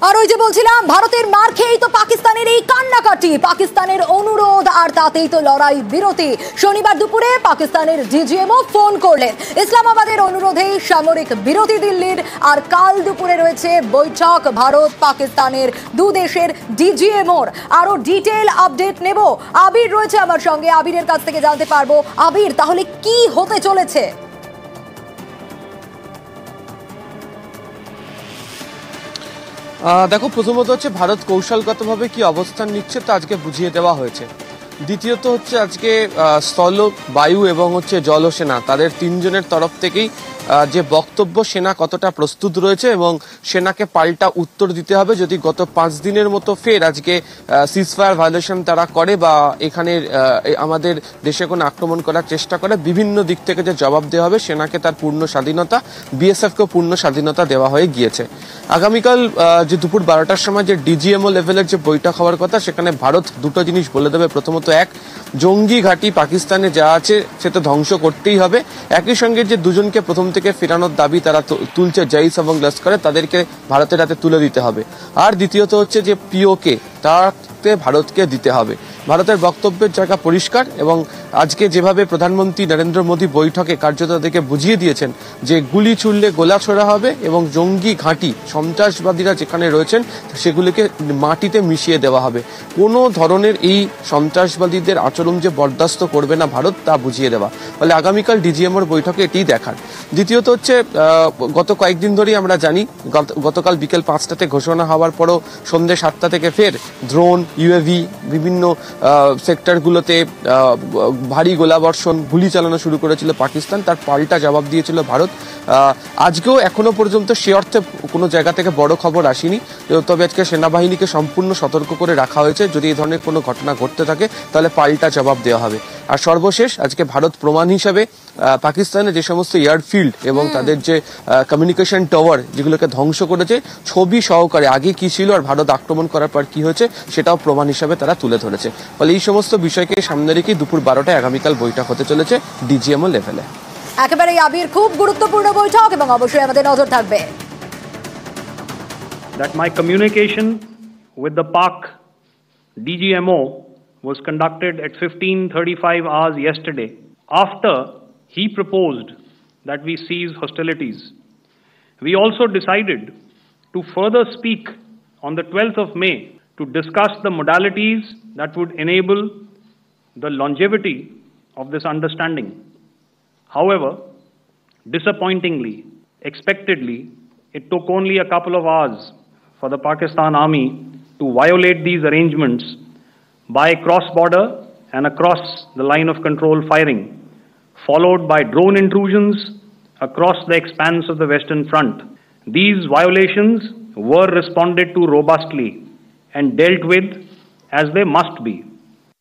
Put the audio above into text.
আর ওই যে বলছিলাম ভারতের মার খেয়েই তো পাকিস্তানের এই কান্নাকাটি, পাকিস্তানের অনুরোধ আর তাতেই তো লড়াই বিরতি। শনিবার দুপুরে পাকিস্তানের ডিজিএমও ফোন করলেন। ইসলামাবাদের অনুরোধেই সামরিক বিরতি দিল্লির। আর কাল দুপুরে রয়েছে বৈঠক ভারত পাকিস্তানের দু দেশের ডিজিএমওর। আরো ডিটেইল আপডেট নেব। আবির রয়েছে আমার সঙ্গে, আবিরের কাছ থেকে জানতে পারবো। আবির, তাহলে কি হতে চলেছে? দেখো, প্রথমত হচ্ছে ভারত কৌশলগতভাবে কি অবস্থান নিচ্ছে তা আজকে বুঝিয়ে দেওয়া হয়েছে। দ্বিতীয়ত হচ্ছে আজকে স্থল, বায়ু এবং হচ্ছে জলসেনা তাদের তিনজনের তরফ থেকেই যে বক্তব্য, সেনা কতটা প্রস্তুত রয়েছে এবং সেনাকে পাল্টা উত্তর দিতে হবে যদি গত 5 দিনের মতো ফের আজকে সিজফায়ার ভায়োলেশন তারা করে বা এখানে আমাদের দেশে কোনো আক্রমণ করার চেষ্টা করে, বিভিন্ন দিক থেকে যে জবাব দেওয়া হবে। সেনাকে তার পূর্ণ স্বাধীনতা, বিএসএফকেও পূর্ণ স্বাধীনতা দেওয়া হয়ে গিয়েছে। আগামীকাল যে দুপুর 12টার সময় যে ডিজিএমও লেভেলের যে বৈঠক হওয়ার কথা, সেখানে ভারত দুটো জিনিস বলে দেবে। প্রথমত, এক, জঙ্গি ঘাঁটি পাকিস্তানে যা আছে সে তো ধ্বংস করতেই হবে। একই সঙ্গে যে দুজনকে প্রথম থেকে ফেরানোর দাবি তারা তুলছে, জৈশ এবং লস্করে, তাদেরকে ভারতের হাতে তুলে দিতে হবে। আর দ্বিতীয়ত হচ্ছে যে পিওকে, তাতে ভারতকে দিতে হবে। ভারতের বক্তব্যের জায়গা পরিষ্কার এবং আজকে যেভাবে প্রধানমন্ত্রী নরেন্দ্র মোদী বৈঠকে কার্যত তাদেরকে বুঝিয়ে দিয়েছেন যে গুলি ছুড়লে গোলা ছোড়া হবে এবং জঙ্গি ঘাঁটি, সন্ত্রাসবাদীরা যেখানে রয়েছেন সেগুলিকে মাটিতে মিশিয়ে দেওয়া হবে। কোনো ধরনের এই সন্ত্রাসবাদীদের আচরণ যে বরদাস্ত করবে না ভারত, তা বুঝিয়ে দেওয়া। ফলে আগামীকাল ডিজিএমওর বৈঠকে এটিই দেখার। দ্বিতীয়ত হচ্ছে, গত কয়েকদিন ধরেই আমরা জানি, গতকাল বিকেল 5টাতে ঘোষণা হওয়ার পরও সন্ধ্যে 7টা থেকে ফের ড্রোন, ইউএভি, বিভিন্ন সেক্টরগুলোতে ভারী গোলাবর্ষণ, গুলি চালানো শুরু করেছিল পাকিস্তান। তার পাল্টা জবাব দিয়েছিল ভারত। আজকেও এখনো পর্যন্ত সে অর্থে কোনো জায়গা থেকে বড় খবর আসেনি, তবে আজকে সেনাবাহিনীকে সম্পূর্ণ সতর্ক করে রাখা হয়েছে। যদি এই ধরনের কোনো ঘটনা ঘটতে থাকে তাহলে পাল্টা জবাব দেওয়া হবে। আর সর্বশেষ, আজকে ভারত প্রমাণ হিসাবে পাকিস্তানের যে সমস্ত এয়ারফিল্ড এবং তাদের যে কমিউনিকেশন টাওয়ার যেগুলোকে ধ্বংস করেছে, ছবি সহকারে আগে কি ছিল আর ভারত আক্রমণ করার পর কি হয়েছে সেটাও প্রমাণ হিসাবে তারা তুলে ধরেছে। ফলে এই সমস্ত বিষয়কে সামনে রেখে দুপুর 12টায় আগামীকাল বৈঠক হতে চলেছে ডিজিএমও লেভেলে। একেবারে আবির, খুব গুরুত্বপূর্ণ বৈঠক এবং অবশ্যই আমাদের নজর থাকবে। That my communication with the Pak DGMO was conducted at 15:35 hours yesterday after he proposed that we cease hostilities. We also decided to further speak on the 12th of May to discuss the modalities that would enable the longevity of this understanding. However, disappointingly, expectedly, it took only a couple of hours for the Pakistan Army to violate these arrangements by cross-border and across the line of control firing, followed by drone intrusions across the expanse of the Western Front. These violations were responded to robustly and dealt with as they must be.